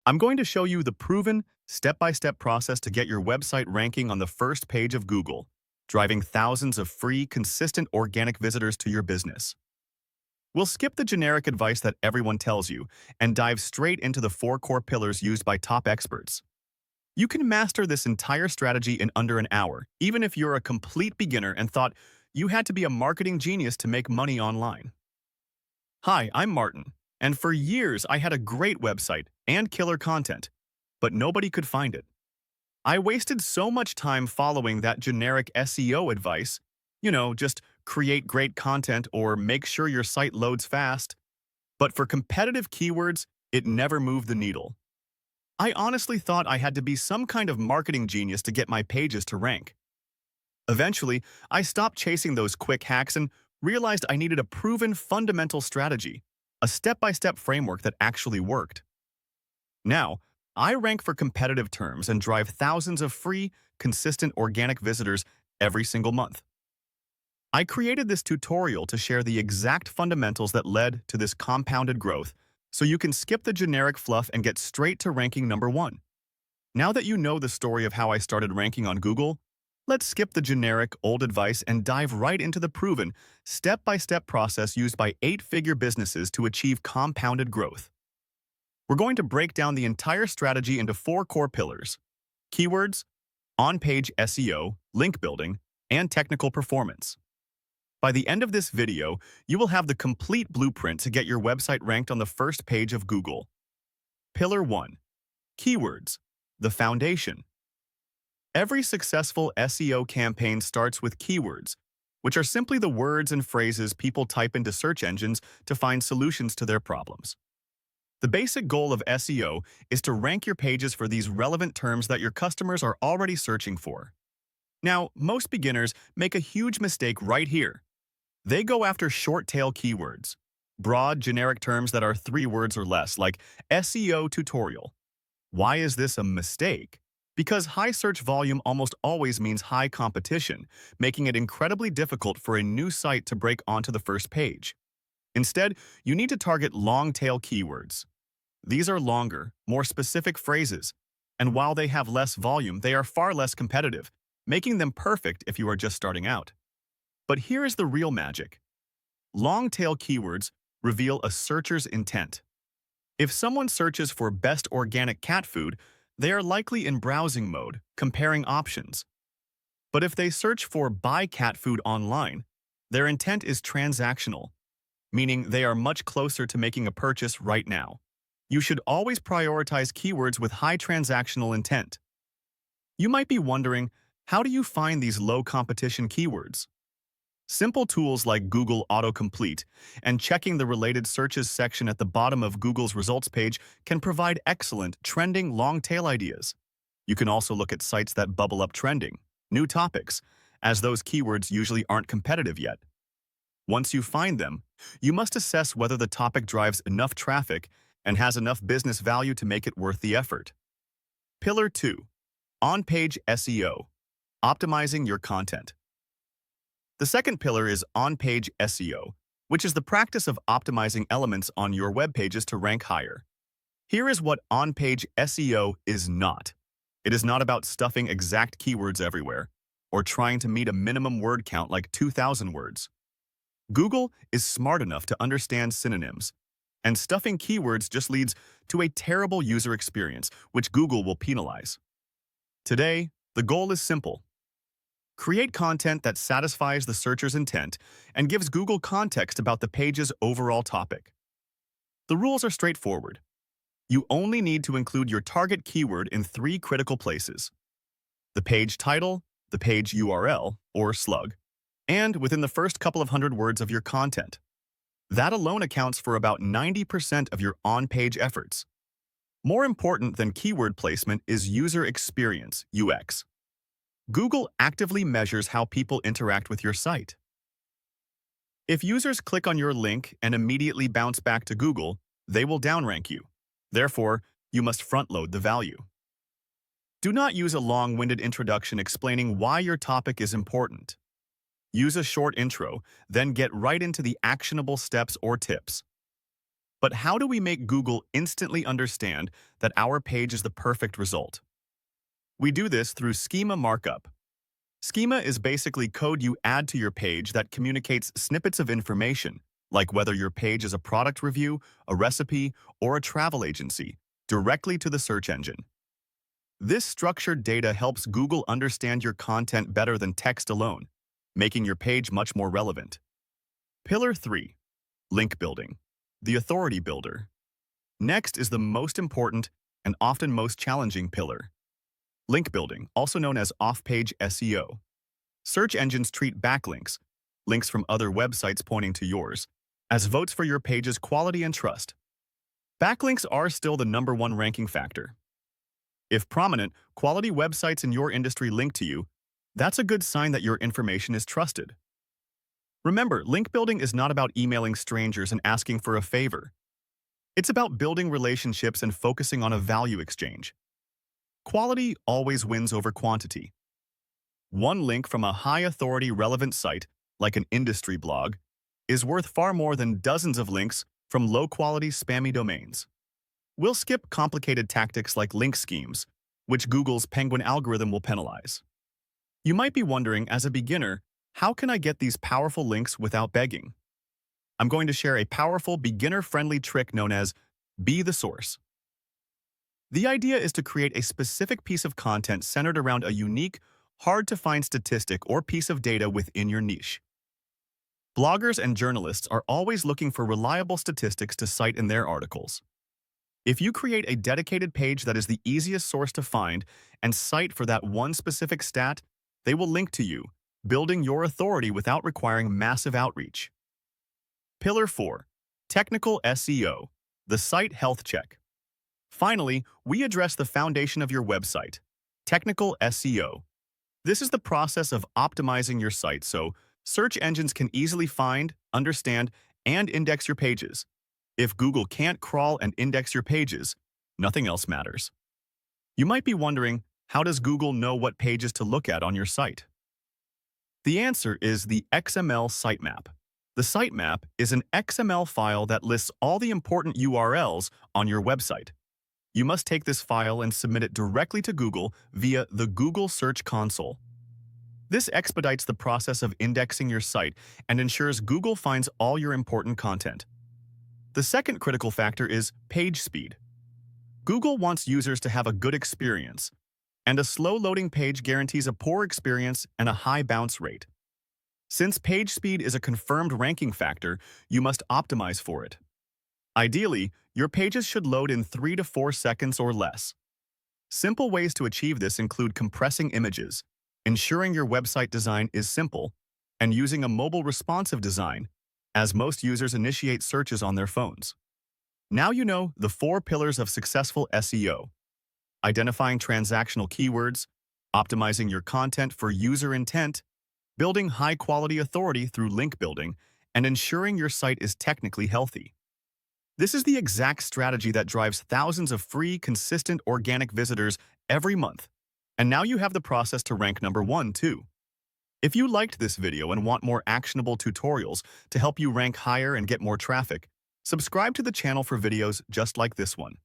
I'm going to show you the proven, step-by-step process to get your website ranking on the first page of Google, driving thousands of free, consistent organic visitors to your business. We'll skip the generic advice that everyone tells you and dive straight into the four core pillars used by top experts. You can master this entire strategy in under an hour, even if you're a complete beginner and thought you had to be a marketing genius to make money online. Hi, I'm Martin, and for years I had a great website and killer content, but nobody could find it. I wasted so much time following that generic SEO advice, just create great content or make sure your site loads fast, but for competitive keywords, it never moved the needle. I honestly thought I had to be some kind of marketing genius to get my pages to rank. Eventually, I stopped chasing those quick hacks and realized I needed a proven fundamental strategy, a step-by-step framework that actually worked. Now, I rank for competitive terms and drive thousands of free, consistent organic visitors every single month. I created this tutorial to share the exact fundamentals that led to this compounded growth, so you can skip the generic fluff and get straight to ranking number one. Now that you know the story of how I started ranking on Google, let's skip the generic, old advice and dive right into the proven, step-by-step process used by eight-figure businesses to achieve compounded growth. We're going to break down the entire strategy into four core pillars: keywords, on-page SEO, link building, and technical performance. By the end of this video, you will have the complete blueprint to get your website ranked on the first page of Google. Pillar 1. Keywords, the foundation. Every successful SEO campaign starts with keywords, which are simply the words and phrases people type into search engines to find solutions to their problems. The basic goal of SEO is to rank your pages for these relevant terms that your customers are already searching for. Now, most beginners make a huge mistake right here. They go after short-tail keywords, broad, generic terms that are 3 words or less, like SEO tutorial. Why is this a mistake? Because high search volume almost always means high competition, making it incredibly difficult for a new site to break onto the first page. Instead, you need to target long-tail keywords. These are longer, more specific phrases, and while they have less volume, they are far less competitive, making them perfect if you are just starting out. But here is the real magic. Long-tail keywords reveal a searcher's intent. If someone searches for best organic cat food, they are likely in browsing mode, comparing options. But if they search for buy cat food online, their intent is transactional, meaning they are much closer to making a purchase right now. You should always prioritize keywords with high transactional intent. You might be wondering, how do you find these low-competition keywords? Simple tools like Google Autocomplete and checking the related searches section at the bottom of Google's results page can provide excellent, trending, long-tail ideas. You can also look at sites that bubble up trending, new topics, as those keywords usually aren't competitive yet. Once you find them, you must assess whether the topic drives enough traffic and has enough business value to make it worth the effort. Pillar 2. On-page SEO. Optimizing your content. The second pillar is on-page SEO, which is the practice of optimizing elements on your web pages to rank higher. Here is what on-page SEO is not. It is not about stuffing exact keywords everywhere, or trying to meet a minimum word count like 2,000 words. Google is smart enough to understand synonyms, and stuffing keywords just leads to a terrible user experience, which Google will penalize. Today, the goal is simple. Create content that satisfies the searcher's intent and gives Google context about the page's overall topic. The rules are straightforward. You only need to include your target keyword in 3 critical places: the page title, the page URL, or slug, and within the first couple of hundred words of your content. That alone accounts for about 90% of your on-page efforts. More important than keyword placement is user experience, UX. Google actively measures how people interact with your site. If users click on your link and immediately bounce back to Google, they will downrank you. Therefore, you must front-load the value. Do not use a long-winded introduction explaining why your topic is important. Use a short intro, then get right into the actionable steps or tips. But how do we make Google instantly understand that our page is the perfect result? We do this through schema markup. Schema is basically code you add to your page that communicates snippets of information, like whether your page is a product review, a recipe, or a travel agency, directly to the search engine. This structured data helps Google understand your content better than text alone, making your page much more relevant. Pillar 3. Link building, the authority builder. Next is the most important and often most challenging pillar. Link building, also known as off-page SEO. Search engines treat backlinks, links from other websites pointing to yours, as votes for your page's quality and trust. Backlinks are still the #1 ranking factor. If prominent, quality websites in your industry link to you, that's a good sign that your information is trusted. Remember, link building is not about emailing strangers and asking for a favor. It's about building relationships and focusing on a value exchange. Quality always wins over quantity. One link from a high-authority relevant site, like an industry blog, is worth far more than dozens of links from low-quality spammy domains. We'll skip complicated tactics like link schemes, which Google's Penguin algorithm will penalize. You might be wondering, as a beginner, how can I get these powerful links without begging? I'm going to share a powerful, beginner-friendly trick known as Be the Source. The idea is to create a specific piece of content centered around a unique, hard-to-find statistic or piece of data within your niche. Bloggers and journalists are always looking for reliable statistics to cite in their articles. If you create a dedicated page that is the easiest source to find and cite for that one specific stat, they will link to you, building your authority without requiring massive outreach. Pillar 4. Technical SEO, the site health check. Finally, we address the foundation of your website, technical SEO. This is the process of optimizing your site so search engines can easily find, understand, and index your pages. If Google can't crawl and index your pages, nothing else matters. You might be wondering, how does Google know what pages to look at on your site? The answer is the XML sitemap. The sitemap is an XML file that lists all the important URLs on your website. You must take this file and submit it directly to Google via the Google Search Console. This expedites the process of indexing your site and ensures Google finds all your important content. The second critical factor is page speed. Google wants users to have a good experience, and a slow-loading page guarantees a poor experience and a high bounce rate. Since page speed is a confirmed ranking factor, you must optimize for it. Ideally, your pages should load in 3 to 4 seconds or less. Simple ways to achieve this include compressing images, ensuring your website design is simple, and using a mobile responsive design, as most users initiate searches on their phones. Now you know the 4 pillars of successful SEO: identifying transactional keywords, optimizing your content for user intent, building high-quality authority through link building, and ensuring your site is technically healthy. This is the exact strategy that drives thousands of free, consistent organic visitors every month. And now you have the process to rank #1 too. If you liked this video and want more actionable tutorials to help you rank higher and get more traffic, subscribe to the channel for videos just like this one.